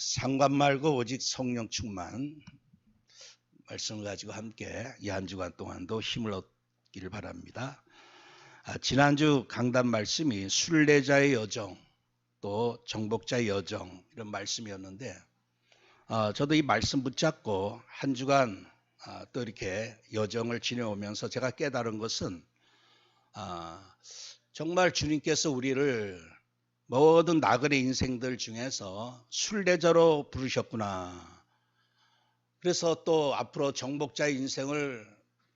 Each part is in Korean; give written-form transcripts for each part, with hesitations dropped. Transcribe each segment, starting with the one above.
상관 말고 오직 성령 충만 말씀을 가지고 함께 이 한 주간 동안도 힘을 얻기를 바랍니다. 지난주 강단 말씀이 순례자의 여정 또 정복자의 여정 이런 말씀이었는데 저도 이 말씀 붙잡고 한 주간 또 이렇게 여정을 지내오면서 제가 깨달은 것은 정말 주님께서 우리를 모든 나그네 인생들 중에서 순례자로 부르셨구나. 그래서 또 앞으로 정복자의 인생을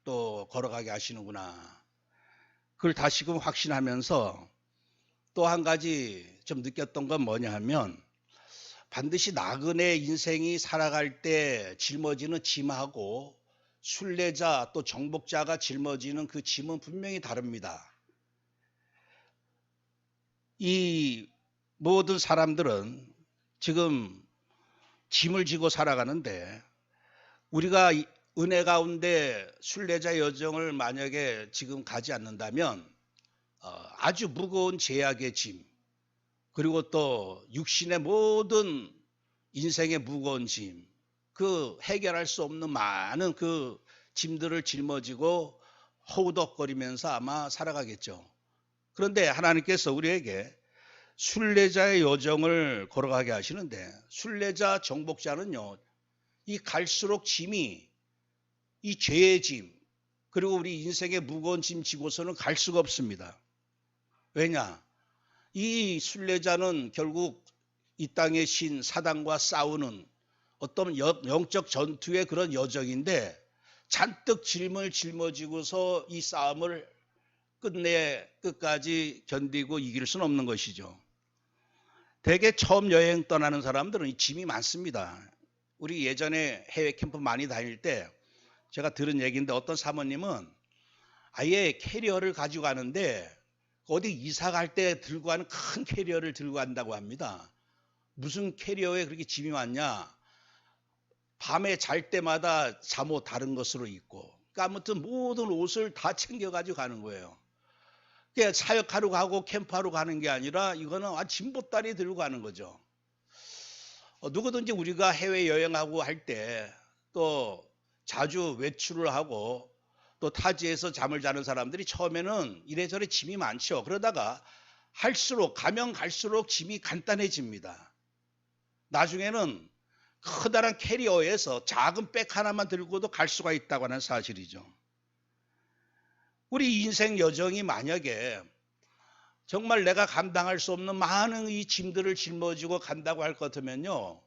또 걸어가게 하시는구나. 그걸 다시금 확신하면서 또 한 가지 좀 느꼈던 건 뭐냐 하면 반드시 나그네 인생이 살아갈 때 짊어지는 짐하고 순례자 또 정복자가 짊어지는 그 짐은 분명히 다릅니다. 이 모든 사람들은 지금 짐을 지고 살아가는데 우리가 은혜 가운데 순례자 여정을 만약에 지금 가지 않는다면 아주 무거운 제약의 짐 그리고 또 육신의 모든 인생의 무거운 짐 그 해결할 수 없는 많은 그 짐들을 짊어지고 허우덕거리면서 아마 살아가겠죠. 그런데 하나님께서 우리에게 순례자의 여정을 걸어가게 하시는데 순례자 정복자는요. 이 갈수록 짐이 이 죄의 짐 그리고 우리 인생의 무거운 짐 지고서는 갈 수가 없습니다. 왜냐? 이 순례자는 결국 이 땅의 신 사단과 싸우는 어떤 영적 전투의 그런 여정인데 잔뜩 짐을 짊어지고서 이 싸움을 끝까지 견디고 이길 수는 없는 것이죠. 대개 처음 여행 떠나는 사람들은 이 짐이 많습니다. 우리 예전에 해외 캠프 많이 다닐 때 제가 들은 얘기인데 어떤 사모님은 아예 캐리어를 가지고 가는데 어디 이사 갈 때 들고 가는 큰 캐리어를 들고 간다고 합니다. 무슨 캐리어에 그렇게 짐이 많냐? 밤에 잘 때마다 잠옷 다른 것으로 입고 그러니까 아무튼 모든 옷을 다 챙겨가지고 가는 거예요. 그러니까 사역하러 가고 캠프하러 가는 게 아니라 이거는 짐보따리 들고 가는 거죠. 누구든지 우리가 해외여행하고 할 때 또 자주 외출을 하고 또 타지에서 잠을 자는 사람들이 처음에는 이래저래 짐이 많죠. 그러다가 가면 갈수록 짐이 간단해집니다. 나중에는 커다란 캐리어에서 작은 백 하나만 들고도 갈 수가 있다고 하는 사실이죠. 우리 인생 여정이 만약에 정말 내가 감당할 수 없는 많은 이 짐들을 짊어지고 간다고 할 것 같으면요.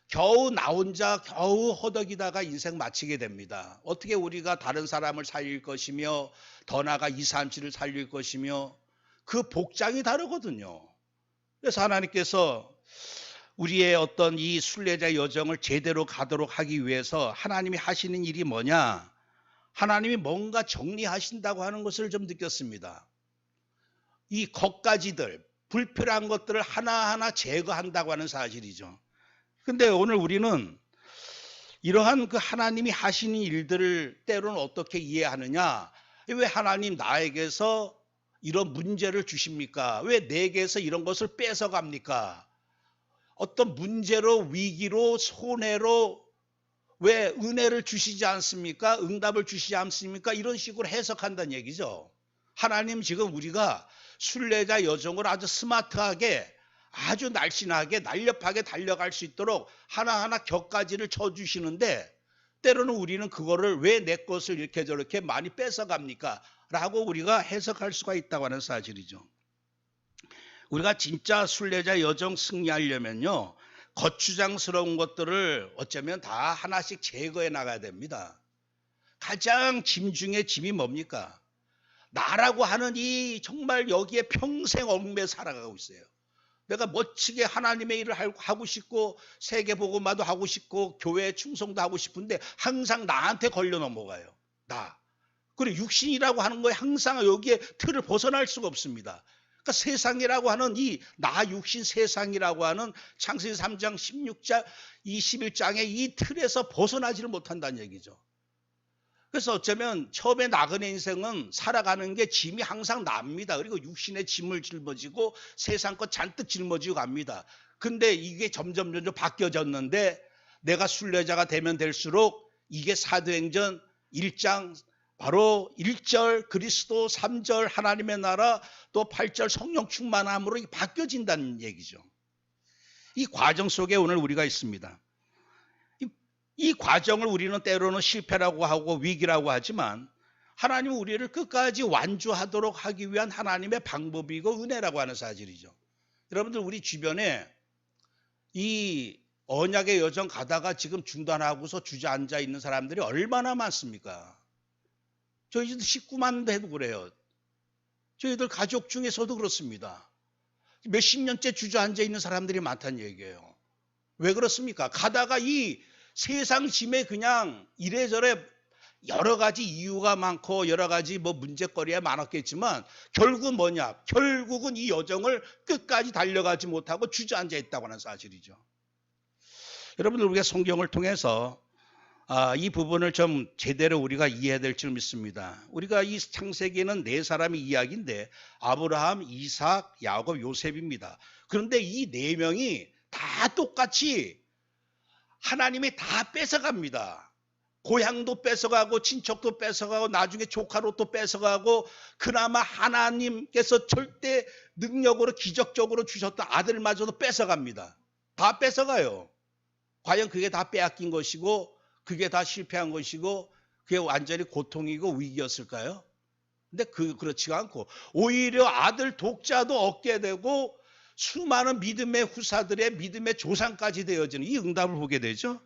겨우 나 혼자 겨우 허덕이다가 인생 마치게 됩니다. 어떻게 우리가 다른 사람을 살릴 것이며 더 나아가 2, 3치를 살릴 것이며 그 복장이 다르거든요. 그래서 하나님께서 우리의 어떤 이 순례자 여정을 제대로 가도록 하기 위해서 하나님이 하시는 일이 뭐냐? 하나님이 뭔가 정리하신다고 하는 것을 좀 느꼈습니다. 이 것가지들, 불필요한 것들을 하나하나 제거한다고 하는 사실이죠. 근데 오늘 우리는 이러한 그 하나님이 하시는 일들을 때로는 어떻게 이해하느냐? 왜 하나님 나에게서 이런 문제를 주십니까? 왜 내게서 이런 것을 뺏어갑니까? 어떤 문제로 위기로 손해로 왜 은혜를 주시지 않습니까? 응답을 주시지 않습니까? 이런 식으로 해석한다는 얘기죠. 하나님 지금 우리가 순례자 여정을 아주 스마트하게 아주 날씬하게 날렵하게 달려갈 수 있도록 하나하나 격가지를 쳐주시는데 때로는 우리는 그거를 왜 내 것을 이렇게 저렇게 많이 뺏어갑니까? 라고 우리가 해석할 수가 있다고 하는 사실이죠. 우리가 진짜 순례자 여정 승리하려면요. 거추장스러운 것들을 어쩌면 다 하나씩 제거해 나가야 됩니다. 가장 짐 중에 짐이 뭡니까? 나라고 하는 이 정말 여기에 평생 얽매 살아가고 있어요. 내가 멋지게 하나님의 일을 하고 싶고 세계복음화도 하고 싶고 교회에 충성도 하고 싶은데 항상 나한테 걸려 넘어가요. 나. 그리고 육신이라고 하는 거에 항상 여기에 틀을 벗어날 수가 없습니다. 그러니까 세상이라고 하는 이 나 육신 세상이라고 하는 창세기 3장 16장 21장의 이 틀에서 벗어나지를 못한다는 얘기죠. 그래서 어쩌면 처음에 나그네 인생은 살아가는 게 짐이 항상 납니다. 그리고 육신의 짐을 짊어지고 세상 것 잔뜩 짊어지고 갑니다. 근데 이게 점점 바뀌어졌는데 내가 순례자가 되면 될수록 이게 사도행전 1장 바로 1절 그리스도, 3절 하나님의 나라, 또 8절 성령 충만함으로 이게 바뀌어진다는 얘기죠. 이 과정 속에 오늘 우리가 있습니다. 이 과정을 우리는 때로는 실패라고 하고 위기라고 하지만 하나님은 우리를 끝까지 완주하도록 하기 위한 하나님의 방법이고 은혜라고 하는 사실이죠. 여러분들 우리 주변에 이 언약의 여정 가다가 지금 중단하고서 주저앉아 있는 사람들이 얼마나 많습니까? 저희들 식구만 해도 그래요. 저희들 가족 중에서도 그렇습니다. 몇십 년째 주저앉아 있는 사람들이 많다는 얘기예요. 왜 그렇습니까? 가다가 이 세상 짐에 그냥 이래저래 여러 가지 이유가 많고 여러 가지 문제거리가 많았겠지만 결국은 뭐냐? 결국은 이 여정을 끝까지 달려가지 못하고 주저앉아 있다고 하는 사실이죠. 여러분들 우리가 성경을 통해서 이 부분을 좀 제대로 우리가 이해해야 될 줄 믿습니다. 우리가 이 창세기는 네 사람의 이야기인데 아브라함, 이삭, 야곱, 요셉입니다. 그런데 이 네 명이 다 똑같이 하나님이 다 뺏어갑니다. 고향도 뺏어가고 친척도 뺏어가고 나중에 조카로 또 뺏어가고 그나마 하나님께서 절대 능력으로 기적적으로 주셨던 아들마저도 뺏어갑니다. 다 뺏어가요. 과연 그게 다 빼앗긴 것이고 그게 다 실패한 것이고 그게 완전히 고통이고 위기였을까요? 근데 그렇지가 않고 오히려 아들 독자도 얻게 되고 수많은 믿음의 후사들의 믿음의 조상까지 되어지는 이 응답을 보게 되죠.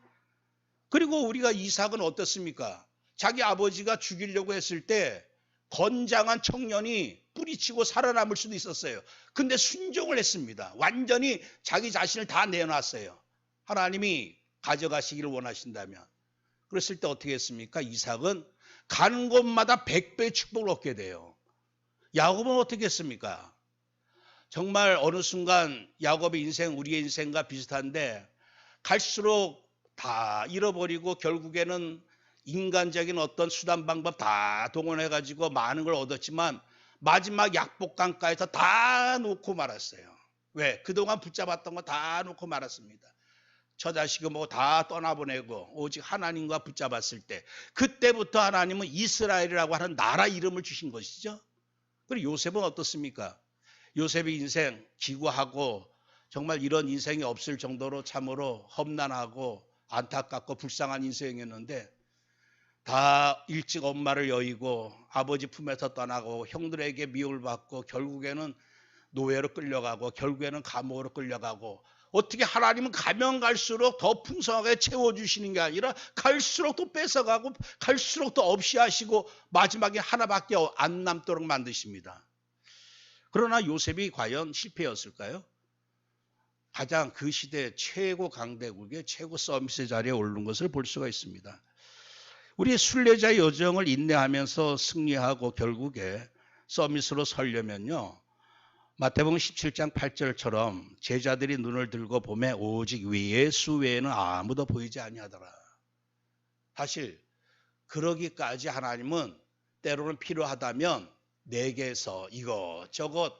그리고 우리가 이삭은 어떻습니까? 자기 아버지가 죽이려고 했을 때 건장한 청년이 뿌리치고 살아남을 수도 있었어요. 근데 순종을 했습니다. 완전히 자기 자신을 다 내놨어요. 하나님이 가져가시기를 원하신다면. 그랬을 때 어떻게 했습니까? 이삭은 가는 곳마다 100배의 축복을 얻게 돼요. 야곱은 어떻게 했습니까? 정말 어느 순간 야곱의 인생, 우리의 인생과 비슷한데 갈수록 다 잃어버리고 결국에는 인간적인 어떤 수단 방법 다 동원해가지고 많은 걸 얻었지만 마지막 약복강가에서 다 놓고 말았어요. 왜? 그동안 붙잡았던 거 다 놓고 말았습니다. 처자식이 다 떠나보내고 오직 하나님과 붙잡았을 때 그때부터 하나님은 이스라엘이라고 하는 나라 이름을 주신 것이죠. 그리고 요셉은 어떻습니까? 요셉의 인생 기구하고 정말 이런 인생이 없을 정도로 참으로 험난하고 안타깝고 불쌍한 인생이었는데 다 일찍 엄마를 여의고 아버지 품에서 떠나고 형들에게 미움을 받고 결국에는 노예로 끌려가고 결국에는 감옥으로 끌려가고 어떻게 하나님은 가면 갈수록 더 풍성하게 채워주시는 게 아니라 갈수록 또 뺏어가고 갈수록 더 없이 하시고 마지막에 하나밖에 안 남도록 만드십니다. 그러나 요셉이 과연 실패였을까요? 가장 그 시대 최고 강대국의 최고 서밋의 자리에 오른 것을 볼 수가 있습니다. 우리의 순례자의 여정을 인내하면서 승리하고 결국에 서밋으로 서려면요. 마태복음 17장 8절처럼 제자들이 눈을 들고 보매 오직 예수 외에는 아무도 보이지 아니하더라. 사실 그러기까지 하나님은 때로는 필요하다면 내게서 이것저것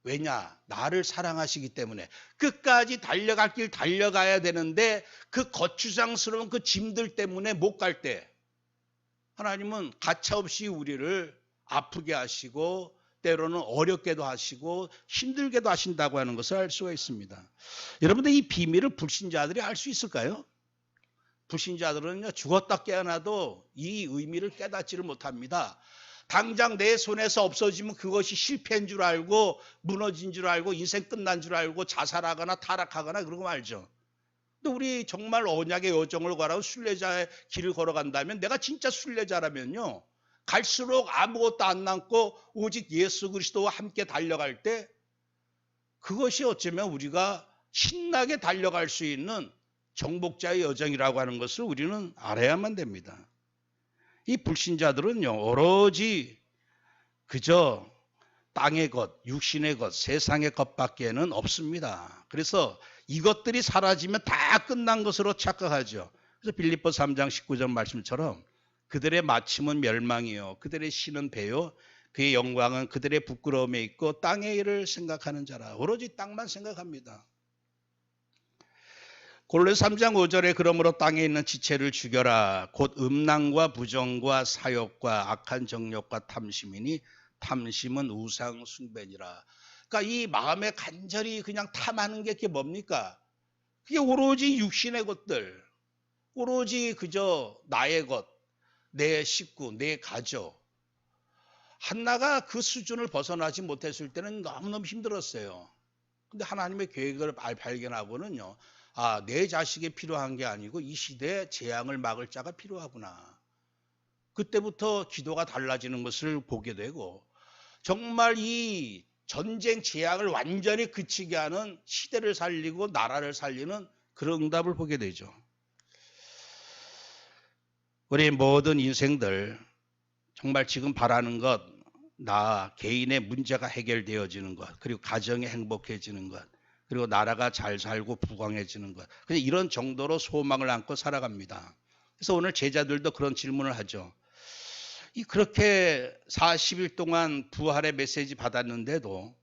왜냐? 나를 사랑하시기 때문에 끝까지 달려갈 길 달려가야 되는데 그 거추장스러운 그 짐들 때문에 못 갈 때 하나님은 가차없이 우리를 아프게 하시고 때로는 어렵게도 하시고 힘들게도 하신다고 하는 것을 알 수가 있습니다. 여러분들 이 비밀을 불신자들이 알 수 있을까요? 불신자들은요 죽었다 깨어나도 이 의미를 깨닫지를 못합니다. 당장 내 손에서 없어지면 그것이 실패인 줄 알고 무너진 줄 알고 인생 끝난 줄 알고 자살하거나 타락하거나 그러고 말죠. 근데 우리 정말 언약의 여정을 걸어가고 순례자의 길을 걸어간다면 내가 진짜 순례자라면요. 갈수록 아무것도 안 남고 오직 예수 그리스도와 함께 달려갈 때 그것이 어쩌면 우리가 신나게 달려갈 수 있는 정복자의 여정이라고 하는 것을 우리는 알아야만 됩니다. 이 불신자들은요 오로지 그저 땅의 것, 육신의 것, 세상의 것밖에는 없습니다. 그래서 이것들이 사라지면 다 끝난 것으로 착각하죠. 그래서 빌립보 3장 19절 말씀처럼 그들의 마침은 멸망이요 그들의 신은 배요 그의 영광은 그들의 부끄러움에 있고 땅의 일을 생각하는 자라. 오로지 땅만 생각합니다. 골로새 3장 5절에 그러므로 땅에 있는 지체를 죽여라. 곧 음란과 부정과 사욕과 악한 정욕과 탐심이니 탐심은 우상 숭배니라. 그러니까 이 마음에 간절히 그냥 탐하는 게 그게 뭡니까? 그게 오로지 육신의 것들, 오로지 그저 나의 것, 내 식구, 내 가족. 한나가 그 수준을 벗어나지 못했을 때는 너무너무 힘들었어요. 근데 하나님의 계획을 발견하고는요, 아, 내 자식이 필요한 게 아니고 이 시대에 재앙을 막을 자가 필요하구나. 그때부터 기도가 달라지는 것을 보게 되고, 정말 이 전쟁 재앙을 완전히 그치게 하는 시대를 살리고 나라를 살리는 그런 응답을 보게 되죠. 우리 모든 인생들 정말 지금 바라는 것, 나 개인의 문제가 해결되어지는 것, 그리고 가정이 행복해지는 것, 그리고 나라가 잘 살고 부강해지는 것, 그냥 이런 정도로 소망을 안고 살아갑니다. 그래서 오늘 제자들도 그런 질문을 하죠. 그렇게 40일 동안 부활의 메시지 받았는데도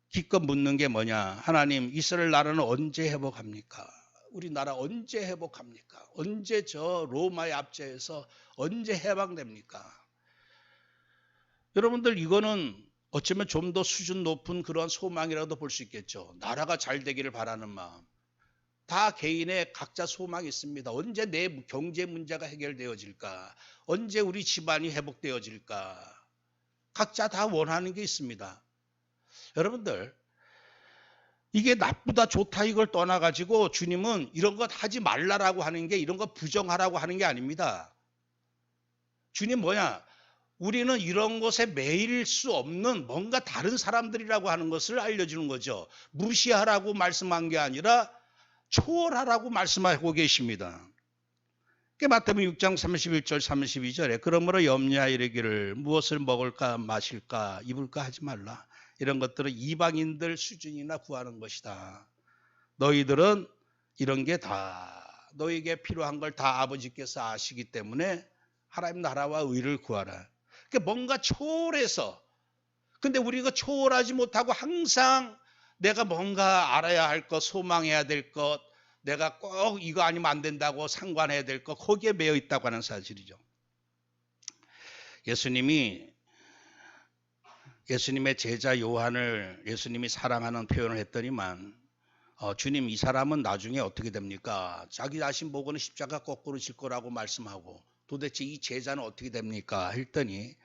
기껏 묻는 게 뭐냐? 하나님, 이스라엘 나라는 언제 회복합니까? 우리나라 언제 회복합니까? 언제 저 로마의 압제에서 언제 해방됩니까? 여러분들, 이거는 어쩌면 좀 더 수준 높은 그런 소망이라도 볼 수 있겠죠. 나라가 잘 되기를 바라는 마음. 다 개인의 각자 소망이 있습니다. 언제 내 경제 문제가 해결되어질까? 언제 우리 집안이 회복되어질까? 각자 다 원하는 게 있습니다. 여러분들, 이게 나쁘다 좋다 이걸 떠나가지고 주님은 이런 것 하지 말라라고 하는 게, 이런 거 부정하라고 하는 게 아닙니다. 주님 뭐냐? 우리는 이런 것에 매일 수 없는 뭔가 다른 사람들이라고 하는 것을 알려주는 거죠. 무시하라고 말씀한 게 아니라 초월하라고 말씀하고 계십니다. 마태복음 6장 31절 32절에 그러므로 염려하여 이르기를 무엇을 먹을까 마실까 입을까 하지 말라. 이런 것들은 이방인들 수준이나 구하는 것이다. 너희들은 이런 게 다 너에게 필요한 걸 다 아버지께서 아시기 때문에 하나님 나라와 의를 구하라. 그러니까 뭔가 초월해서, 근데 우리가 초월하지 못하고 항상 내가 뭔가 알아야 할 것, 소망해야 될 것, 내가 꼭 이거 아니면 안 된다고 상관해야 될 것, 거기에 매여 있다고 하는 사실이죠. 예수님의 제자 요한을 예수님이 사랑하는 표현을 했더니만 주님, 이 사람은 나중에 어떻게 됩니까? 자기 자신 보고는 십자가 거꾸로 질 거라고 말씀하고 도대체 이 제자는 어떻게 됩니까? 했더니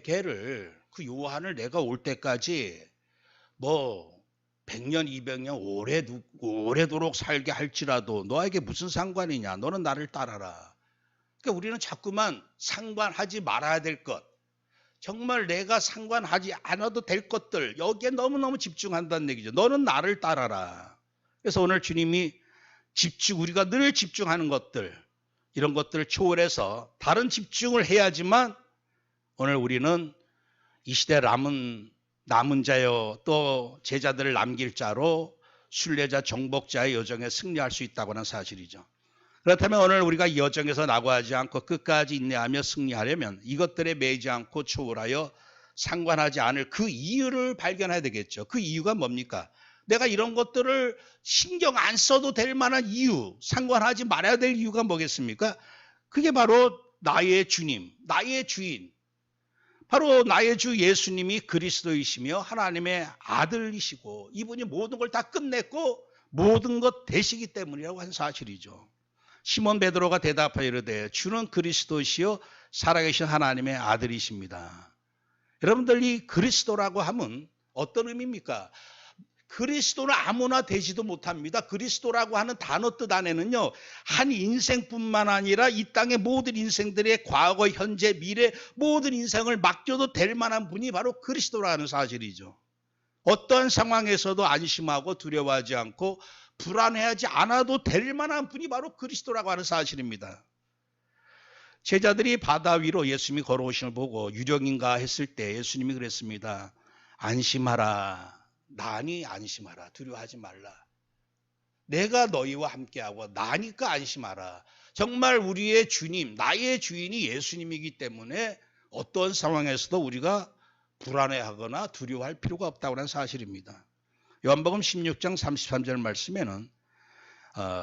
걔를, 그 요한을 내가 올 때까지 뭐 100년 200년 오래도록 살게 할지라도 너에게 무슨 상관이냐? 너는 나를 따라라. 그러니까 우리는 자꾸만 상관하지 말아야 될 것, 정말 내가 상관하지 않아도 될 것들, 여기에 너무너무 집중한다는 얘기죠. 너는 나를 따라라. 그래서 오늘 주님이 우리가 늘 집중하는 것들, 이런 것들을 초월해서 다른 집중을 해야지만 오늘 우리는 이 시대 남은 자요, 또 제자들을 남길 자로 순례자 정복자의 여정에 승리할 수 있다고 하는 사실이죠. 그렇다면 오늘 우리가 이 여정에서 낙오하지 않고 끝까지 인내하며 승리하려면 이것들에 매이지 않고 초월하여 상관하지 않을 그 이유를 발견해야 되겠죠. 그 이유가 뭡니까? 내가 이런 것들을 신경 안 써도 될 만한 이유, 상관하지 말아야 될 이유가 뭐겠습니까? 그게 바로 나의 주님, 나의 주인, 바로 나의 주 예수님이 그리스도이시며 하나님의 아들이시고 이분이 모든 걸 다 끝냈고 모든 것 되시기 때문이라고 하는 사실이죠. 시몬 베드로가 대답하여 이르되 주는 그리스도시요 살아계신 하나님의 아들이십니다. 여러분들, 이 그리스도라고 하면 어떤 의미입니까? 그리스도는 아무나 되지도 못합니다. 그리스도라고 하는 단어 뜻 안에는요, 한 인생뿐만 아니라 이 땅의 모든 인생들의 과거, 현재, 미래 모든 인생을 맡겨도 될 만한 분이 바로 그리스도라는 사실이죠. 어떠한 상황에서도 안심하고 두려워하지 않고 불안해하지 않아도 될 만한 분이 바로 그리스도라고 하는 사실입니다. 제자들이 바다 위로 예수님이 걸어오심을 보고 유령인가 했을 때 예수님이 그랬습니다. 안심하라. 나니 안심하라. 두려워하지 말라. 내가 너희와 함께하고 나니까 안심하라. 정말 우리의 주님, 나의 주인이 예수님이기 때문에 어떤 상황에서도 우리가 불안해하거나 두려워할 필요가 없다고 하는 사실입니다. 요한복음 16장 33절 말씀에는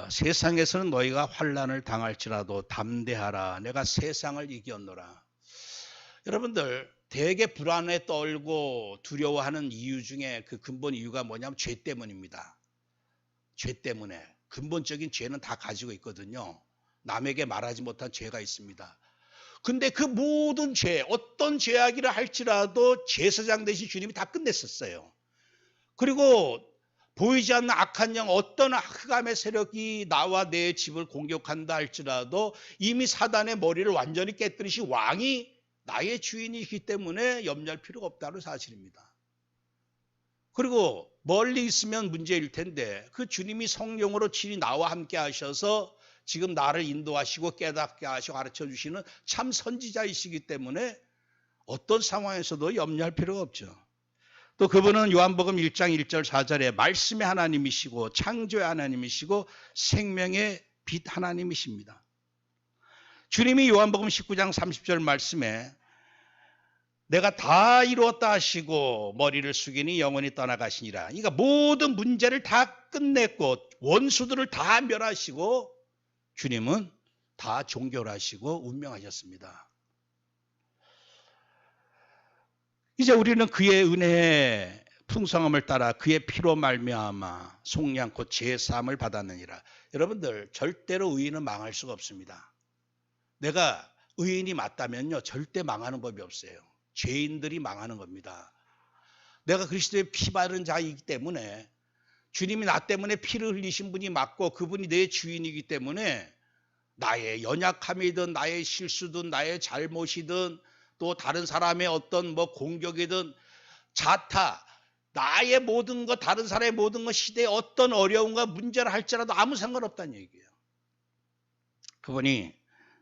세상에서는 너희가 환난을 당할지라도 담대하라. 내가 세상을 이겼노라. 여러분들 되게 불안에 떨고 두려워하는 이유 중에 그 근본 이유가 뭐냐면 죄 때문입니다. 죄 때문에. 근본적인 죄는 다 가지고 있거든요. 남에게 말하지 못한 죄가 있습니다. 근데 그 모든 죄, 어떤 죄악이라 할지라도 제사장 되신 주님이 다 끝냈었어요. 그리고 보이지 않는 악한 영, 어떤 흑암의 세력이 나와 내 집을 공격한다 할지라도 이미 사단의 머리를 완전히 깨뜨리신 왕이 나의 주인이기 때문에 염려할 필요가 없다는 사실입니다. 그리고 멀리 있으면 문제일 텐데 그 주님이 성령으로 친히 나와 함께 하셔서 지금 나를 인도하시고 깨닫게 하시고 가르쳐 주시는 참 선지자이시기 때문에 어떤 상황에서도 염려할 필요가 없죠. 또 그분은 요한복음 1장 1절 4절에 말씀의 하나님이시고 창조의 하나님이시고 생명의 빛 하나님이십니다. 주님이 요한복음 19장 30절 말씀에 내가 다 이루었다 하시고 머리를 숙이니 영원히 떠나가시니라. 그러니까 모든 문제를 다 끝냈고 원수들을 다 멸하시고 주님은 다 종결하시고 운명하셨습니다. 이제 우리는 그의 은혜의 풍성함을 따라 그의 피로 말미암아 속량코 제사함을 받았느니라. 여러분들 절대로 의인은 망할 수가 없습니다. 내가 의인이 맞다면요 절대 망하는 법이 없어요. 죄인들이 망하는 겁니다. 내가 그리스도의 피 바른 자이기 때문에 주님이 나 때문에 피를 흘리신 분이 맞고 그분이 내 주인이기 때문에 나의 연약함이든 나의 실수든 나의 잘못이든 또 다른 사람의 어떤 공격이든 자타 나의 모든 것 다른 사람의 모든 것 시대의 어떤 어려움과 문제를 할지라도 아무 상관없다는 얘기예요. 그분이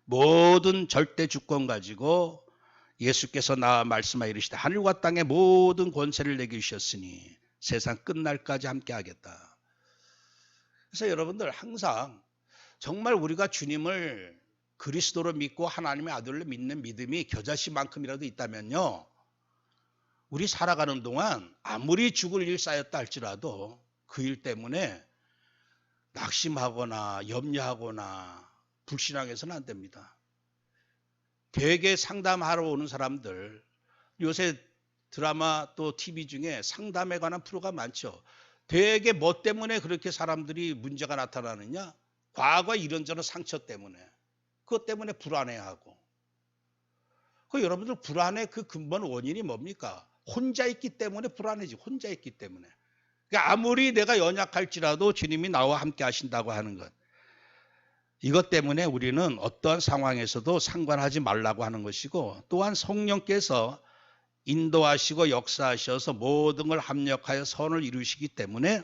모든 절대 주권 가지고 예수께서 나와 말씀하여 이르시되 하늘과 땅의 모든 권세를 내게 주셨으니 세상 끝날까지 함께 하겠다. 그래서 여러분들 항상 정말 우리가 주님을 그리스도로 믿고 하나님의 아들로 믿는 믿음이 겨자씨만큼이라도 있다면요. 우리 살아가는 동안 아무리 죽을 일 쌓였다 할지라도 그 일 때문에 낙심하거나 염려하거나 불신앙해서는 안 됩니다. 되게 상담하러 오는 사람들 요새 드라마 또 TV 중에 상담에 관한 프로가 많죠. 되게 뭐 때문에 그렇게 사람들이 문제가 나타나느냐? 과거 이런저런 상처 때문에. 그것 때문에 불안해하고. 여러분들 불안의 그 근본 원인이 뭡니까? 혼자 있기 때문에 불안해지. 혼자 있기 때문에. 그러니까 아무리 내가 연약할지라도 주님이 나와 함께 하신다고 하는 것. 이것 때문에 우리는 어떠한 상황에서도 상관하지 말라고 하는 것이고 또한 성령께서 인도하시고 역사하셔서 모든 걸 합력하여 선을 이루시기 때문에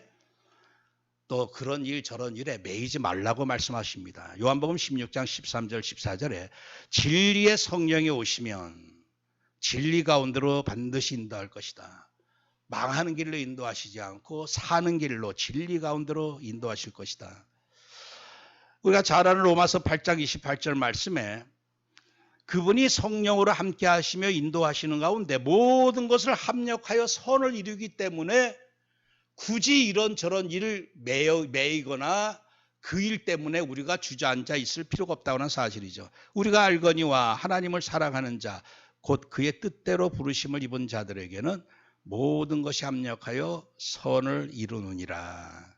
또 그런 일 저런 일에 매이지 말라고 말씀하십니다. 요한복음 16장 13절 14절에 진리의 성령이 오시면 진리 가운데로 반드시 인도할 것이다. 망하는 길로 인도하시지 않고 사는 길로 진리 가운데로 인도하실 것이다. 우리가 잘 아는 로마서 8장 28절 말씀에 그분이 성령으로 함께 하시며 인도하시는 가운데 모든 것을 합력하여 선을 이루기 때문에 굳이 이런저런 일을 매이거나 그 일 때문에 우리가 주저앉아 있을 필요가 없다고 하는 사실이죠. 우리가 알거니와 하나님을 사랑하는 자, 곧 그의 뜻대로 부르심을 입은 자들에게는 모든 것이 합력하여 선을 이루느니라.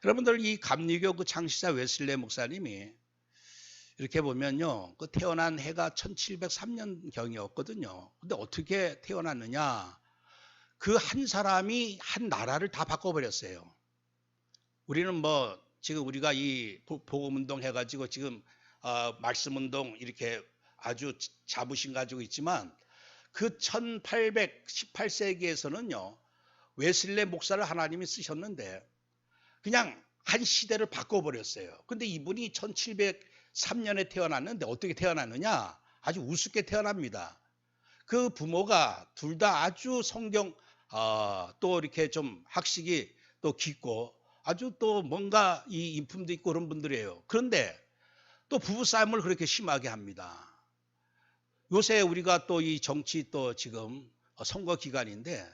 여러분들 이 감리교 그 창시자 웨슬레 목사님이 이렇게 보면요. 그 태어난 해가 1703년경이었거든요. 근데 어떻게 태어났느냐? 그 한 사람이 한 나라를 다 바꿔버렸어요. 우리는 지금 우리가 이 복음운동 해가지고 지금 말씀운동 이렇게 아주 자부심 가지고 있지만 그 1818세기에서는요. 웨슬레 목사를 하나님이 쓰셨는데 그냥 한 시대를 바꿔버렸어요. 근데 이분이 1703년에 태어났는데 어떻게 태어났느냐? 아주 우습게 태어납니다. 그 부모가 둘 다 아주 성경 또 이렇게 좀 학식이 또 깊고 아주 또 뭔가 이 인품도 있고 그런 분들이에요. 그런데 또 부부싸움을 그렇게 심하게 합니다. 요새 우리가 또 이 정치 또 지금 선거 기간인데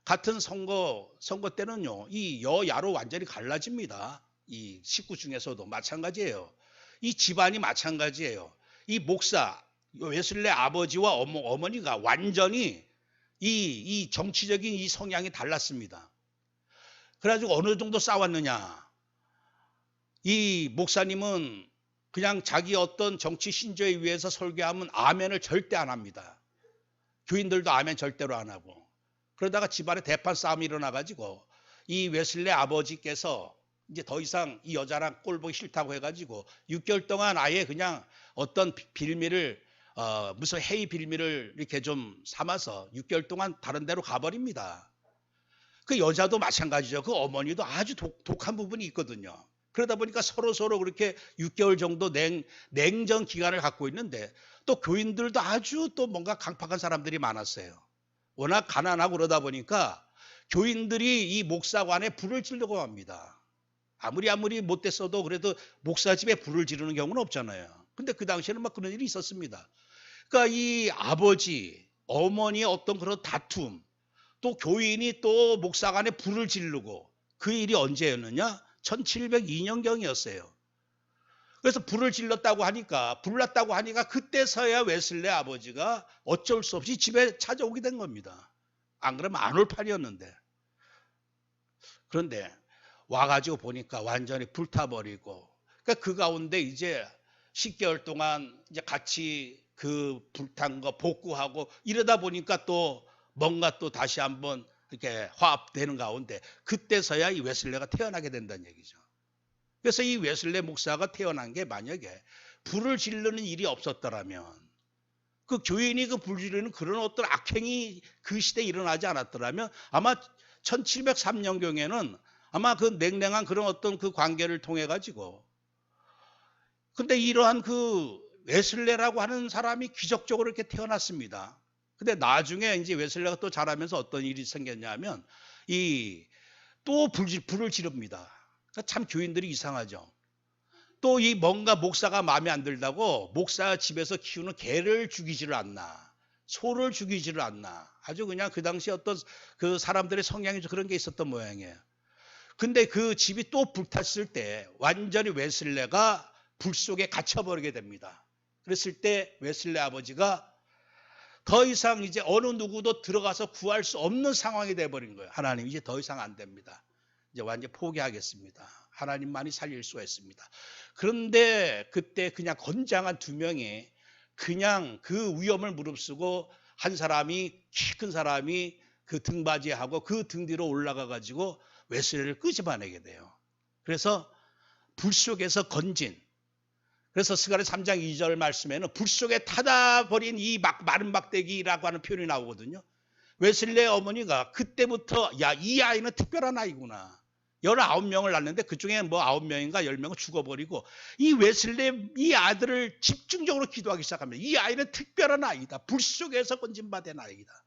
같은 선거 때는요, 이 여야로 완전히 갈라집니다. 이 식구 중에서도 마찬가지예요. 이 집안이 마찬가지예요. 이 목사, 웨슬레 아버지와 어머니가 완전히 이 정치적인 이 성향이 달랐습니다. 그래가지고 어느 정도 싸웠느냐. 이 목사님은 그냥 자기 어떤 정치 신조에 의해서 설교하면 아멘을 절대 안 합니다. 교인들도 아멘 절대로 안 하고. 그러다가 집안에 대판 싸움이 일어나가지고 이 웨슬레 아버지께서 이제 더 이상 이 여자랑 꼴 보기 싫다고 해가지고 6개월 동안 아예 그냥 어떤 빌미를 무슨 회의 빌미를 이렇게 좀 삼아서 6개월 동안 다른 데로 가버립니다. 그 여자도 마찬가지죠. 그 어머니도 아주 독한 부분이 있거든요. 그러다 보니까 서로 그렇게 6개월 정도 냉전 기간을 갖고 있는데 또 교인들도 아주 또 뭔가 강팍한 사람들이 많았어요. 워낙 가난하고 그러다 보니까 교인들이 이 목사관에 불을 지르고 합니다. 아무리 못됐어도 그래도 목사 집에 불을 지르는 경우는 없잖아요. 근데 그 당시에는 막 그런 일이 있었습니다. 그러니까 이 아버지, 어머니의 어떤 그런 다툼, 또 교인이 또 목사관에 불을 지르고 그 일이 언제였느냐? 1702년경이었어요. 그래서 불을 질렀다고 하니까, 불났다고 하니까 그때서야 웨슬레 아버지가 어쩔 수 없이 집에 찾아오게 된 겁니다. 안 그러면 안 올 판이었는데. 그런데 와가지고 보니까 완전히 불타버리고, 그러니까 그 가운데 이제 10개월 동안 이제 같이 그 불탄 거 복구하고 이러다 보니까 또 뭔가 또 다시 한번 이렇게 화합되는 가운데 그때서야 이 웨슬레가 태어나게 된다는 얘기죠. 그래서 이 웨슬레 목사가 태어난 게 만약에 불을 지르는 일이 없었더라면 그 교인이 그 불 지르는 그런 어떤 악행이 그 시대에 일어나지 않았더라면 아마 1703년경에는 아마 그 냉랭한 그런 어떤 그 관계를 통해 가지고 근데 이러한 그 웨슬레라고 하는 사람이 기적적으로 이렇게 태어났습니다. 근데 나중에 이제 웨슬레가 또 자라면서 어떤 일이 생겼냐면 또 불을 지릅니다. 참 교인들이 이상하죠. 또 이 뭔가 목사가 마음에 안 들다고 목사 집에서 키우는 개를 죽이지를 않나, 소를 죽이지를 않나. 아주 그냥 그 당시 어떤 그 사람들의 성향이 그런 게 있었던 모양이에요. 근데 그 집이 또 불탔을 때 완전히 웨슬레가 불 속에 갇혀버리게 됩니다. 그랬을 때 웨슬레 아버지가 더 이상 이제 어느 누구도 들어가서 구할 수 없는 상황이 돼버린 거예요. 하나님 이제 더 이상 안 됩니다. 이제 완전히 포기하겠습니다. 하나님만이 살릴 수가 있습니다. 그런데 그때 그냥 건장한 두 명이 그냥 그 위험을 무릅쓰고 한 사람이 키 큰 사람이 그 등받이하고 그 등 뒤로 올라가 가지고 웨슬레를 끄집어내게 돼요. 그래서 불 속에서 건진. 그래서 스가랴 3장 2절 말씀에는 불 속에 타다 버린 이 마른 막대기라고 하는 표현이 나오거든요. 웨슬레의 어머니가 그때부터 야, 이 아이는 특별한 아이구나. 19명을 낳는데 그중에 뭐 9명인가 10명은 죽어버리고 이 웨슬레 이 아들을 집중적으로 기도하기 시작합니다. 이 아이는 특별한 아이다. 불 속에서 건진받은 아이다.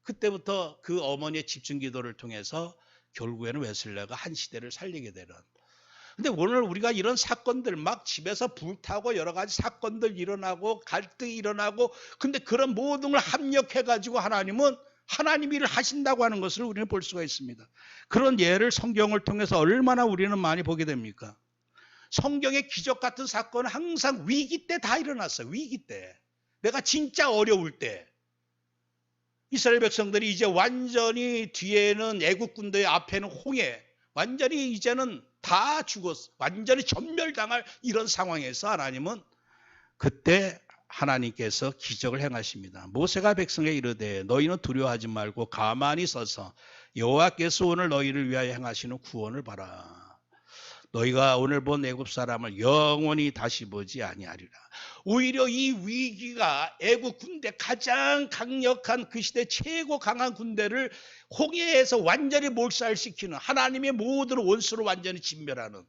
그때부터 그 어머니의 집중 기도를 통해서 결국에는 웨슬레가 한 시대를 살리게 되는. 근데 오늘 우리가 이런 사건들 막 집에서 불타고 여러 가지 사건들 일어나고 갈등이 일어나고 근데 그런 모든 걸 합력해 가지고 하나님은 하나님 일을 하신다고 하는 것을 우리는 볼 수가 있습니다. 그런 예를 성경을 통해서 얼마나 우리는 많이 보게 됩니까? 성경의 기적 같은 사건은 항상 위기 때 다 일어났어요. 위기 때. 내가 진짜 어려울 때. 이스라엘 백성들이 이제 완전히 뒤에는 애국 군대 앞에는 홍해. 완전히 이제는 다 죽었어. 완전히 전멸당할 이런 상황에서 하나님은 그때 하나님께서 기적을 행하십니다. 모세가 백성에 이르되 너희는 두려워하지 말고 가만히 서서 여호와께서 오늘 너희를 위하여 행하시는 구원을 봐라. 너희가 오늘 본 애굽 사람을 영원히 다시 보지 아니하리라. 오히려 이 위기가 애굽 군대 가장 강력한 그 시대 최고 강한 군대를 홍해에서 완전히 몰살시키는 하나님의 모든 원수를 완전히 진멸하는.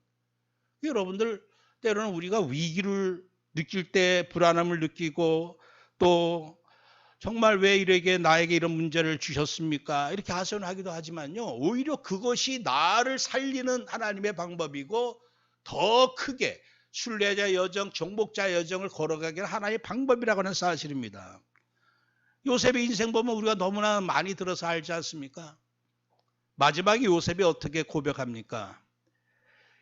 여러분들 때로는 우리가 위기를 느낄 때 불안함을 느끼고 또 정말 왜 나에게 이런 문제를 주셨습니까? 이렇게 하소연하기도 하지만요. 오히려 그것이 나를 살리는 하나님의 방법이고 더 크게 순례자 여정, 정복자 여정을 걸어가기는 하나님의 방법이라고 하는 사실입니다. 요셉의 인생 보면 우리가 너무나 많이 들어서 알지 않습니까? 마지막에 요셉이 어떻게 고백합니까?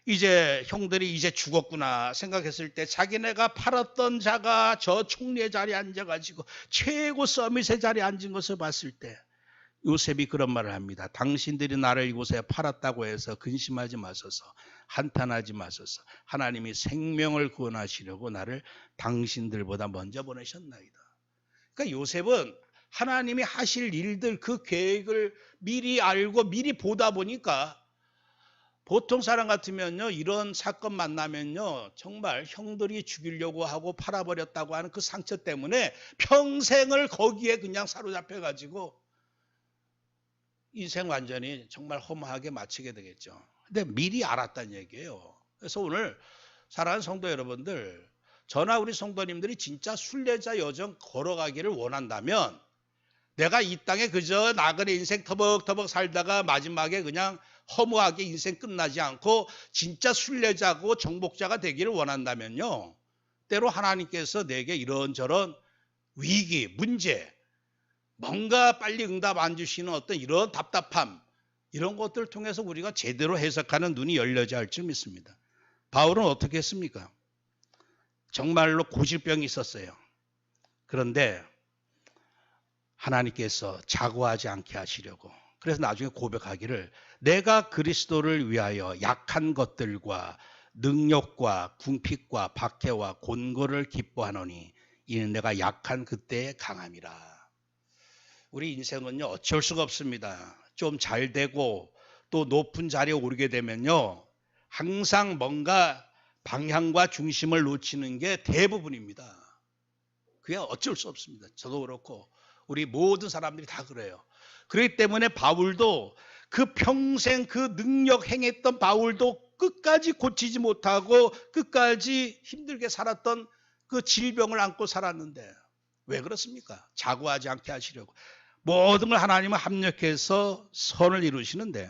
이제 형들이 이제 죽었구나 생각했을 때 자기네가 팔았던 자가 저 총리의 자리에 앉아가지고 최고 서밋의 자리에 앉은 것을 봤을 때 요셉이 그런 말을 합니다. 당신들이 나를 이곳에 팔았다고 해서 근심하지 마소서, 한탄하지 마소서. 하나님이 생명을 구원하시려고 나를 당신들보다 먼저 보내셨나이다. 그러니까 요셉은 하나님이 하실 일들 그 계획을 미리 알고 미리 보다 보니까 보통 사람 같으면요, 이런 사건 만나면요, 정말 형들이 죽이려고 하고 팔아버렸다고 하는 그 상처 때문에 평생을 거기에 그냥 사로잡혀가지고 인생 완전히 정말 허무하게 마치게 되겠죠. 근데 미리 알았다는 얘기예요. 그래서 오늘 사랑하는 성도 여러분들, 저나 우리 성도님들이 진짜 순례자 여정 걸어가기를 원한다면 내가 이 땅에 그저 나그네 인생 터벅터벅 살다가 마지막에 그냥 허무하게 인생 끝나지 않고 진짜 순례자고 정복자가 되기를 원한다면요, 때로 하나님께서 내게 이런저런 위기, 문제, 뭔가 빨리 응답 안 주시는 어떤 이런 답답함, 이런 것들을 통해서 우리가 제대로 해석하는 눈이 열려야 할 줄 믿습니다. 바울은 어떻게 했습니까? 정말로 고질병이 있었어요. 그런데 하나님께서 자고하지 않게 하시려고, 그래서 나중에 고백하기를 내가 그리스도를 위하여 약한 것들과 능력과 궁핍과 박해와 곤고를 기뻐하노니 이는 내가 약한 그때의 강함이라. 우리 인생은요, 어쩔 수가 없습니다. 좀 잘 되고 또 높은 자리에 오르게 되면요, 항상 뭔가 방향과 중심을 놓치는 게 대부분입니다. 그게 어쩔 수 없습니다. 저도 그렇고 우리 모든 사람들이 다 그래요. 그렇기 때문에 바울도 그 평생 그 능력 행했던 바울도 끝까지 고치지 못하고 끝까지 힘들게 살았던 그 질병을 안고 살았는데 왜 그렇습니까? 자고하지 않게 하시려고 모든 걸 하나님은 합력해서 선을 이루시는데,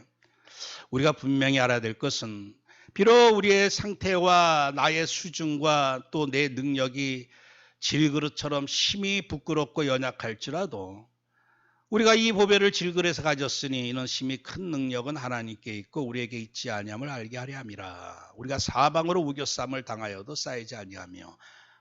우리가 분명히 알아야 될 것은 비록 우리의 상태와 나의 수준과 또 내 능력이 질그릇처럼 심히 부끄럽고 연약할지라도 우리가 이 보배를 질그릇에서 가졌으니 이는 심히 큰 능력은 하나님께 있고 우리에게 있지 아니함을 알게 하려 함이라. 우리가 사방으로 우겨쌈을 당하여도 쌓이지 아니하며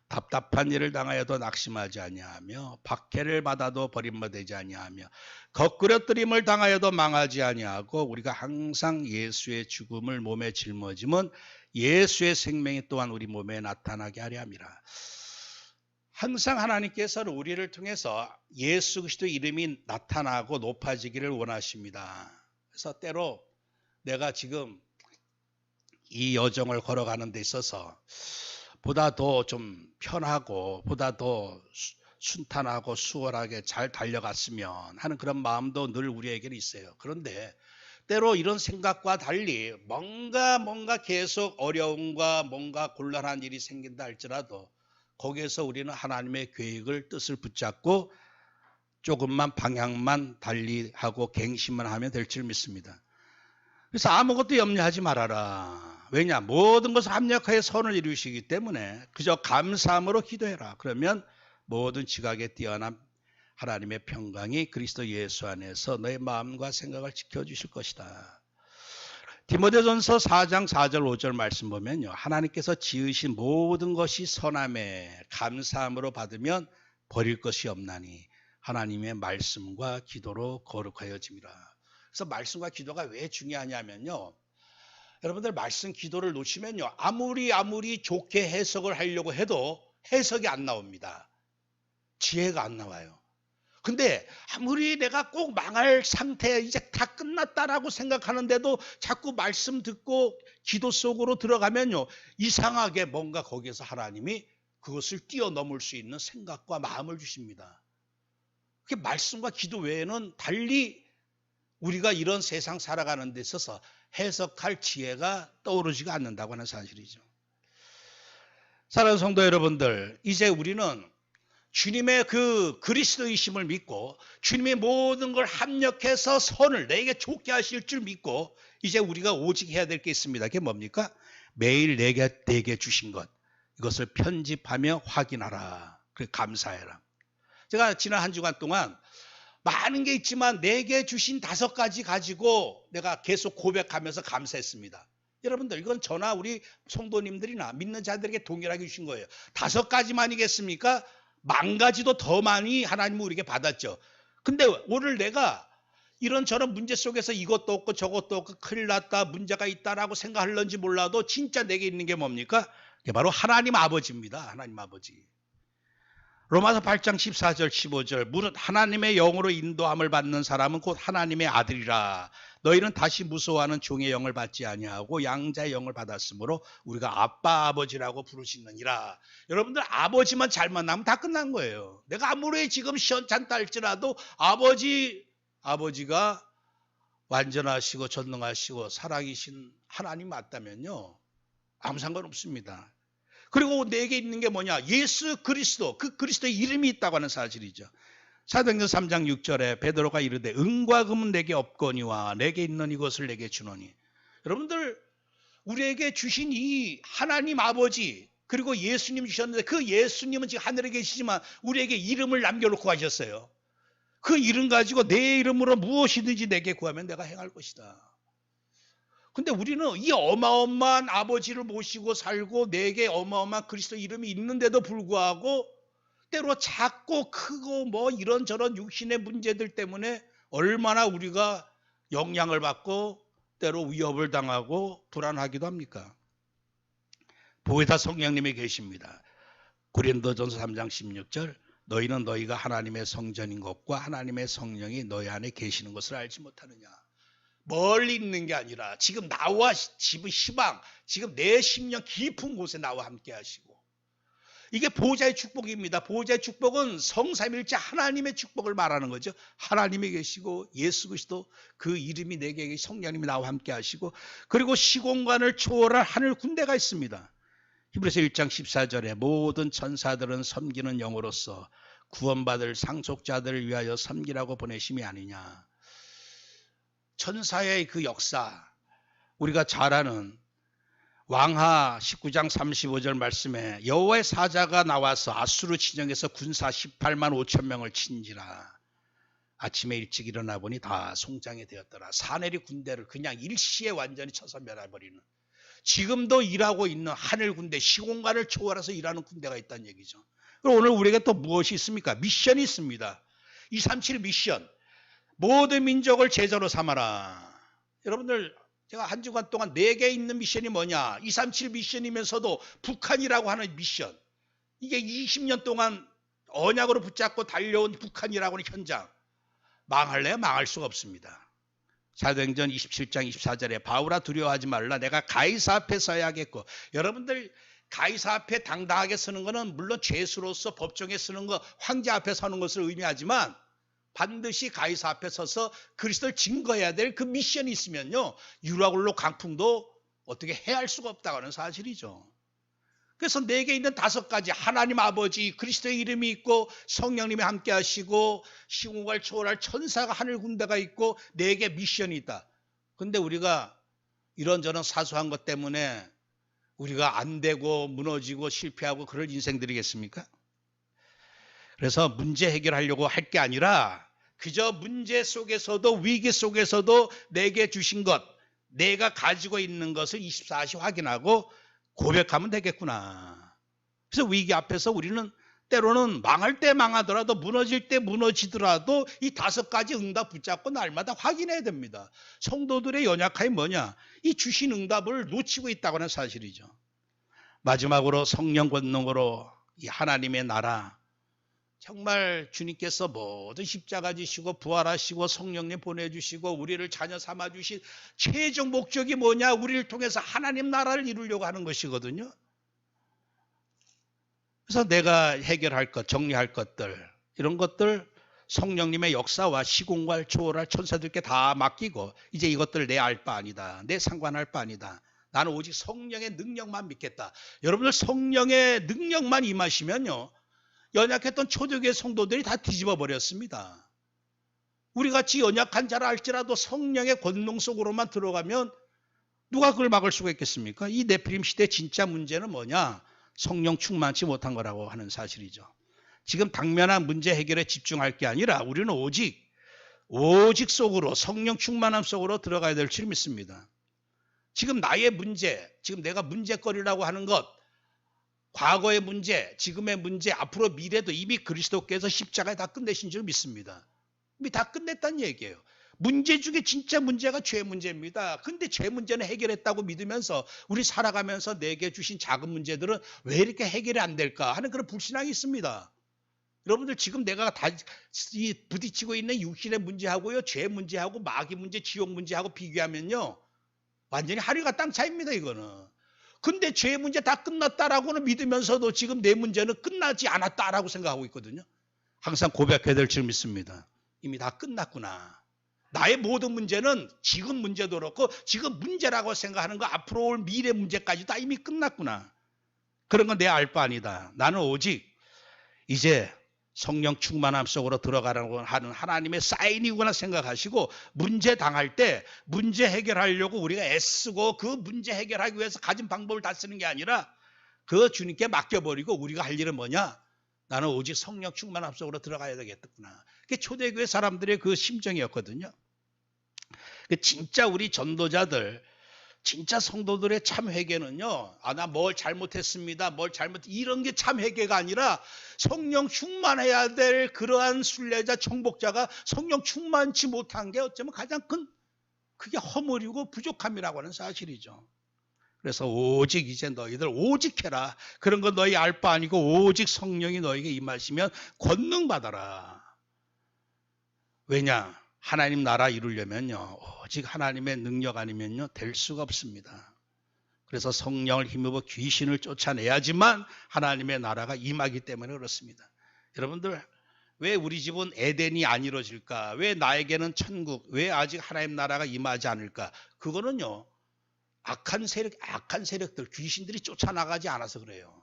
답답한 일을 당하여도 낙심하지 아니하며 박해를 받아도 버림받지 아니하며 거꾸러뜨림을 당하여도 망하지 아니하고 우리가 항상 예수의 죽음을 몸에 짊어지면 예수의 생명이 또한 우리 몸에 나타나게 하려 함이라. 항상 하나님께서는 우리를 통해서 예수 그리스도 이름이 나타나고 높아지기를 원하십니다. 그래서 때로 내가 지금 이 여정을 걸어가는 데 있어서 보다 더 좀 편하고 보다 더 순탄하고 수월하게 잘 달려갔으면 하는 그런 마음도 늘 우리에게는 있어요. 그런데 때로 이런 생각과 달리 뭔가 계속 어려움과 뭔가 곤란한 일이 생긴다 할지라도 거기에서 우리는 하나님의 계획을 뜻을 붙잡고 조금만 방향만 달리하고 갱신만 하면 될 줄 믿습니다. 그래서 아무것도 염려하지 말아라. 왜냐? 모든 것을 합력하여 선을 이루시기 때문에 그저 감사함으로 기도해라. 그러면 모든 지각에 뛰어난 하나님의 평강이 그리스도 예수 안에서 너의 마음과 생각을 지켜주실 것이다. 디모데전서 4장 4절 5절 말씀 보면요, 하나님께서 지으신 모든 것이 선함에 감사함으로 받으면 버릴 것이 없나니 하나님의 말씀과 기도로 거룩하여짐이라. 그래서 말씀과 기도가 왜 중요하냐면요, 여러분들 말씀 기도를 놓치면요, 아무리 좋게 해석을 하려고 해도 해석이 안 나옵니다. 지혜가 안 나와요. 근데 아무리 내가 꼭 망할 상태에 이제 다 끝났다라고 생각하는데도 자꾸 말씀 듣고 기도 속으로 들어가면요, 이상하게 뭔가 거기에서 하나님이 그것을 뛰어넘을 수 있는 생각과 마음을 주십니다. 그게 말씀과 기도 외에는 달리 우리가 이런 세상 살아가는 데 있어서 해석할 지혜가 떠오르지가 않는다고 하는 사실이죠. 사랑하는 성도 여러분들, 이제 우리는 주님의 그 그리스도이심을 믿고 주님의 모든 걸 합력해서 선을 내게 좋게 하실 줄 믿고 이제 우리가 오직 해야 될 게 있습니다. 그게 뭡니까? 매일 내게 주신 것, 이것을 편집하며 확인하라. 그래 감사해라. 제가 지난 한 주간 동안 많은 게 있지만 내게 주신 5가지 가지고 내가 계속 고백하면서 감사했습니다. 여러분들 이건 저나 우리 성도님들이나 믿는 자들에게 동일하게 주신 거예요. 5가지만이겠습니까? 10,000가지도 더 많이 하나님은 우리에게 받았죠. 근데 오늘 내가 이런저런 문제 속에서 이것도 없고 저것도 없고 큰일 났다, 문제가 있다라고 생각할런지 몰라도 진짜 내게 있는 게 뭡니까? 그게 바로 하나님 아버지입니다. 하나님 아버지. 로마서 8장 14절 15절 무릇 하나님의 영으로 인도함을 받는 사람은 곧 하나님의 아들이라. 너희는 다시 무서워하는 종의 영을 받지 아니하고 양자의 영을 받았으므로 우리가 아빠 아버지라고 부르시느니라. 여러분들 아버지만 잘 만나면 다 끝난 거예요. 내가 아무리 지금 시원찮다 할지라도 아버지가 완전하시고 전능하시고 살아계신 하나님 맞다면요, 아무 상관없습니다. 그리고 내게 있는 게 뭐냐? 예수 그리스도, 그 그리스도의 이름이 있다고 하는 사실이죠. 사도행전 3장 6절에 베드로가 이르되 은과 금은 내게 없거니와 내게 있는 이것을 내게 주노니. 여러분들 우리에게 주신 이 하나님 아버지 그리고 예수님 주셨는데 그 예수님은 지금 하늘에 계시지만 우리에게 이름을 남겨놓고 가셨어요. 그 이름 가지고 내 이름으로 무엇이든지 내게 구하면 내가 행할 것이다. 근데 우리는 이 어마어마한 아버지를 모시고 살고 내게 어마어마한 그리스도 이름이 있는데도 불구하고 때로 작고 크고 뭐 이런저런 육신의 문제들 때문에 얼마나 우리가 영향을 받고 때로 위협을 당하고 불안하기도 합니까? 보혜사 성령님이 계십니다. 고린도전서 3장 16절 너희는 너희가 하나님의 성전인 것과 하나님의 성령이 너희 안에 계시는 것을 알지 못하느냐. 멀리 있는 게 아니라 지금 나와 집의 시방, 지금 내 심령 깊은 곳에 나와 함께 하시고, 이게 보호자의 축복입니다. 보호자의 축복은 성삼일체 하나님의 축복을 말하는 거죠. 하나님이 계시고 예수 그리스도 그 이름이 내게 성령님이 나와 함께 하시고, 그리고 시공간을 초월할 하늘 군대가 있습니다. 히브리서 1장 14절에 모든 천사들은 섬기는 영으로서 구원받을 상속자들을 위하여 섬기라고 보내심이 아니냐. 천사의 그 역사, 우리가 잘 아는 왕하 19장 35절 말씀에 여호와의 사자가 나와서 아수르 진영에서 군사 18만 5천 명을 친지라. 아침에 일찍 일어나 보니 다 송장이 되었더라. 사내리 군대를 그냥 일시에 완전히 쳐서 멸해버리는, 지금도 일하고 있는 하늘 군대, 시공간을 초월해서 일하는 군대가 있다는 얘기죠. 그럼 오늘 우리에게 또 무엇이 있습니까? 미션이 있습니다. 237 미션. 모든 민족을 제자로 삼아라. 여러분들 제가 한 주간 동안 4개 있는 미션이 뭐냐? 237 미션이면서도 북한이라고 하는 미션. 이게 20년 동안 언약으로 붙잡고 달려온 북한이라고 하는 현장. 망할래야 망할 수가 없습니다. 사도행전 27장 24절에 바울아 두려워하지 말라. 내가 가이사 앞에 서야겠고. 여러분들 가이사 앞에 당당하게 서는 것은 물론 죄수로서 법정에 서는 것, 황제 앞에 서는 것을 의미하지만 반드시 가이사 앞에 서서 그리스도를 증거해야 될 그 미션이 있으면요, 유라굴로 강풍도 어떻게 해할 수가 없다고 하는 사실이죠. 그래서 내게 있는 5가지, 하나님 아버지, 그리스도의 이름이 있고 성령님이 함께 하시고 시공간을 초월할 천사가 하늘 군대가 있고 내게 미션이 있다. 근데 우리가 이런저런 사소한 것 때문에 우리가 안 되고 무너지고 실패하고 그럴 인생들이겠습니까? 그래서 문제 해결하려고 할 게 아니라 그저 문제 속에서도 위기 속에서도 내게 주신 것, 내가 가지고 있는 것을 24시 확인하고 고백하면 되겠구나. 그래서 위기 앞에서 우리는 때로는 망할 때 망하더라도 무너질 때 무너지더라도 이 5가지 응답 붙잡고 날마다 확인해야 됩니다. 성도들의 연약함이 뭐냐? 이 주신 응답을 놓치고 있다고 하는 사실이죠. 마지막으로 성령 권능으로 이 하나님의 나라, 정말 주님께서 모든 십자가 지시고 부활하시고 성령님 보내주시고 우리를 자녀 삼아주신 최종 목적이 뭐냐? 우리를 통해서 하나님 나라를 이루려고 하는 것이거든요. 그래서 내가 해결할 것, 정리할 것들, 이런 것들 성령님의 역사와 시공간을 초월할 천사들께 다 맡기고 이제 이것들 내 알 바 아니다. 내 상관할 바 아니다. 나는 오직 성령의 능력만 믿겠다. 여러분들 성령의 능력만 임하시면요, 연약했던 초대교회 성도들이 다 뒤집어 버렸습니다. 우리같이 연약한 자라 할지라도 성령의 권능 속으로만 들어가면 누가 그걸 막을 수가 있겠습니까? 이 네피림 시대 진짜 문제는 뭐냐? 성령 충만치 못한 거라고 하는 사실이죠. 지금 당면한 문제 해결에 집중할 게 아니라 우리는 오직 오직 속으로 성령 충만함 속으로 들어가야 될 줄 믿습니다. 지금 나의 문제, 지금 내가 문제거리라고 하는 것, 과거의 문제, 지금의 문제, 앞으로 미래도 이미 그리스도께서 십자가에 다 끝내신 줄 믿습니다. 이미 다 끝냈다는 얘기예요. 문제 중에 진짜 문제가 죄 문제입니다. 근데 죄 문제는 해결했다고 믿으면서 우리 살아가면서 내게 주신 작은 문제들은 왜 이렇게 해결이 안 될까 하는 그런 불신앙이 있습니다. 여러분들 지금 내가 다 부딪히고 있는 육신의 문제하고요, 죄 문제하고 마귀 문제, 지옥 문제하고 비교하면요, 완전히 하늘과 땅 차이입니다, 이거는. 근데 죄 문제 다 끝났다라고는 믿으면서도 지금 내 문제는 끝나지 않았다라고 생각하고 있거든요. 항상 고백해야 될 줄 믿습니다. 이미 다 끝났구나. 나의 모든 문제는 지금 문제도 그렇고 지금 문제라고 생각하는 거 앞으로 올 미래 문제까지 다 이미 끝났구나. 그런 건 내 알 바 아니다. 나는 오직 이제 성령 충만함 속으로 들어가라고 하는 하나님의 사인이구나 생각하시고, 문제 당할 때 문제 해결하려고 우리가 애쓰고 그 문제 해결하기 위해서 가진 방법을 다 쓰는 게 아니라 그 주님께 맡겨버리고 우리가 할 일은 뭐냐? 나는 오직 성령 충만함 속으로 들어가야 되겠구나. 그게 초대교회 사람들의 그 심정이었거든요. 진짜 우리 전도자들, 진짜 성도들의 참 회개는요, 나 뭘 잘못했습니다, 이런 게 참 회개가 아니라 성령 충만해야 될 그러한 순례자, 청복자가 성령 충만치 못한 게 어쩌면 가장 큰, 그게 허물이고 부족함이라고 하는 사실이죠. 그래서 오직 이제 너희들 오직 해라. 그런 거 너희 알 바 아니고 오직 성령이 너에게 임하시면 권능 받아라. 왜냐? 하나님 나라 이루려면요, 오직 하나님의 능력 아니면요 될 수가 없습니다. 그래서 성령을 힘입어 귀신을 쫓아내야지만 하나님의 나라가 임하기 때문에 그렇습니다. 여러분들, 왜 우리 집은 에덴이 안 이루어질까? 왜 나에게는 천국, 왜 아직 하나님 나라가 임하지 않을까? 그거는요, 악한 세력들, 귀신들이 쫓아나가지 않아서 그래요.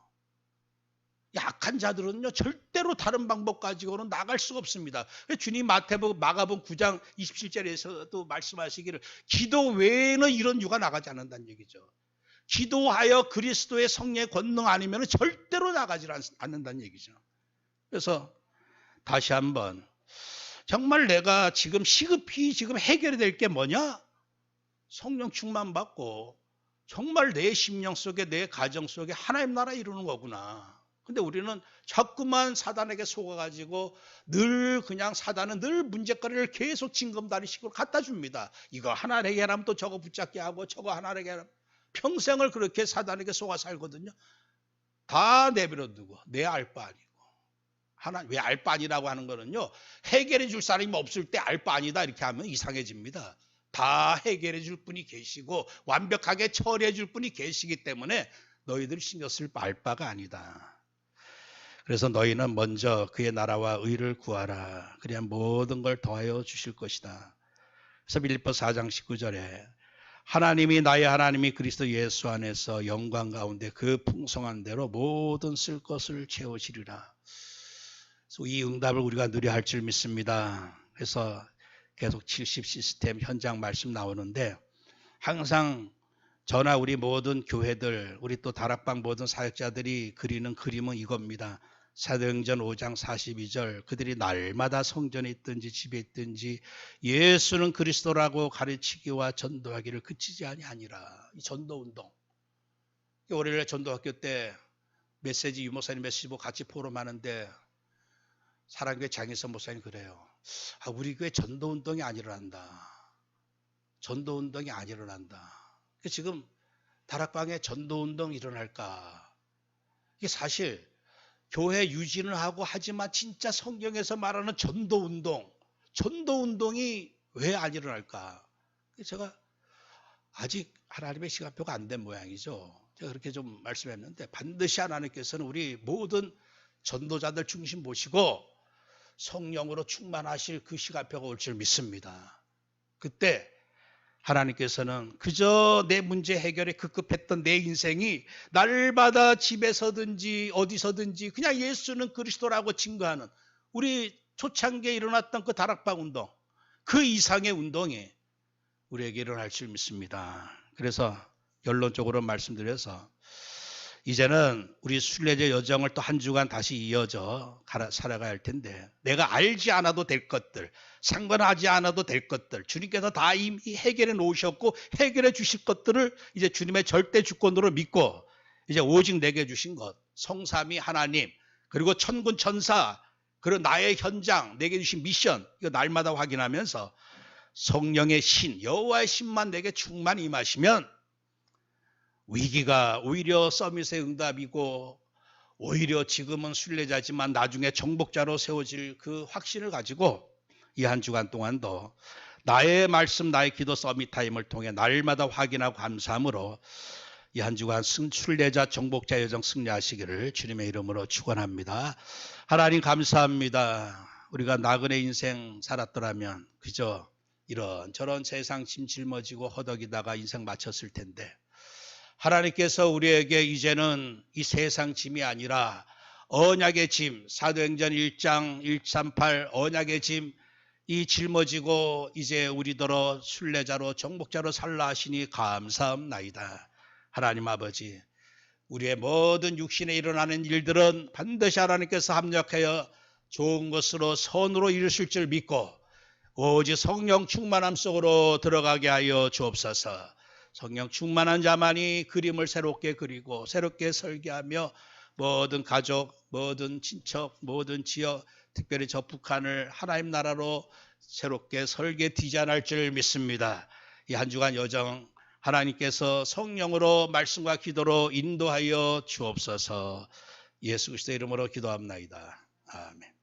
약한 자들은요, 절대로 다른 방법 가지고는 나갈 수가 없습니다. 주님 마가복음 9장 27절에서도 말씀하시기를 기도 외에는 이런 유가 나가지 않는다는 얘기죠. 기도하여 그리스도의 성령의 권능 아니면 절대로 나가지 않는다는 얘기죠. 그래서 다시 한번, 정말 내가 지금 시급히 지금 해결이 될 게 뭐냐? 성령 충만 받고 정말 내 심령 속에, 내 가정 속에 하나님 나라 이루는 거구나. 근데 우리는 자꾸만 사단에게 속아가지고 늘 그냥 사단은 늘 문제거리를 계속 징검다리식으로 갖다 줍니다. 이거 하나 해결하면 또 저거 붙잡게 하고 저거 하나 해결하면 평생을 그렇게 사단에게 속아 살거든요. 다 내버려 두고 내 알 바 아니고. 왜 알 바 아니라고 하는 거는요, 해결해 줄 사람이 없을 때 알 바 아니다 이렇게 하면 이상해집니다. 다 해결해 줄 분이 계시고 완벽하게 처리해 줄 분이 계시기 때문에 너희들이 신경 쓸 알 바가 아니다. 그래서 너희는 먼저 그의 나라와 의를 구하라. 그래야 모든 걸 더하여 주실 것이다. 그래서 빌립보 4장 19절에 하나님이 나의 하나님이 그리스도 예수 안에서 영광 가운데 그 풍성한 대로 모든 쓸 것을 채우시리라. 그래서 이 응답을 우리가 누려야 할 줄 믿습니다. 그래서 계속 70 시스템 현장 말씀 나오는데, 항상 저나 우리 모든 교회들, 우리 또 다락방 모든 사역자들이 그리는 그림은 이겁니다. 사도행전 5장 42절, 그들이 날마다 성전에 있든지 집에 있든지 예수는 그리스도라고 가르치기와 전도하기를 그치지 아니하니라. 이 전도운동. 월요일에 전도학교 때 메시지, 유목사님 메시지 보고 같이 포럼하는데 사랑교회 장희선 목사님 그래요. 우리 교회 전도운동이 안 일어난다. 전도운동이 안 일어난다. 지금 다락방에 전도운동 일어날까? 이게 사실 교회 유진을 하고 하지만 진짜 성경에서 말하는 전도운동이 왜 안 일어날까? 제가 아직 하나님의 시간표가 안 된 모양이죠. 제가 그렇게 좀 말씀했는데, 반드시 하나님께서는 우리 모든 전도자들 중심 보시고 성령으로 충만하실 그 시간표가 올 줄 믿습니다. 그때 하나님께서는 그저 내 문제 해결에 급급했던 내 인생이 날마다 집에서든지 어디서든지 그냥 예수는 그리스도라고 증거하는, 우리 초창기에 일어났던 그 다락방 운동, 그 이상의 운동이 우리에게 일어날 줄 믿습니다. 그래서 결론적으로 말씀드려서 이제는 우리 순례자 여정을 또 한 주간 다시 이어져 살아가야 할 텐데, 내가 알지 않아도 될 것들, 상관하지 않아도 될 것들, 주님께서 다 이미 해결해 놓으셨고 해결해 주실 것들을 이제 주님의 절대 주권으로 믿고, 이제 오직 내게 주신 것, 성삼위 하나님, 그리고 천군 천사, 그리고 나의 현장, 내게 주신 미션, 이거 날마다 확인하면서 성령의 신, 여호와의 신만 내게 충만히 임하시면 위기가 오히려 서밋의 응답이고, 오히려 지금은 순례자지만 나중에 정복자로 세워질 그 확신을 가지고 이 한 주간 동안도 나의 말씀, 나의 기도 서밋 타임을 통해 날마다 확인하고 감사함으로 이 한 주간 순례자 정복자 여정 승리하시기를 주님의 이름으로 축원합니다. 하나님 감사합니다. 우리가 나그네 인생 살았더라면 그저 이런저런 세상 짐 짊어지고 허덕이다가 인생 마쳤을 텐데, 하나님께서 우리에게 이제는 이 세상 짐이 아니라 언약의 짐, 사도행전 1장 138 언약의 짐, 이 짊어지고 이제 우리더러 순례자로 정복자로 살라 하시니 감사합나이다. 하나님 아버지, 우리의 모든 육신에 일어나는 일들은 반드시 하나님께서 합력하여 좋은 것으로 선으로 이루실 줄 믿고 오직 성령 충만함 속으로 들어가게 하여 주옵소서. 성령 충만한 자만이 그림을 새롭게 그리고 새롭게 설계하며 모든 가족, 모든 친척, 모든 지역, 특별히 저 북한을 하나님 나라로 새롭게 설계 디자인할 줄 믿습니다. 이 한 주간 여정 하나님께서 성령으로 말씀과 기도로 인도하여 주옵소서. 예수 그리스도의 이름으로 기도합나이다. 아멘.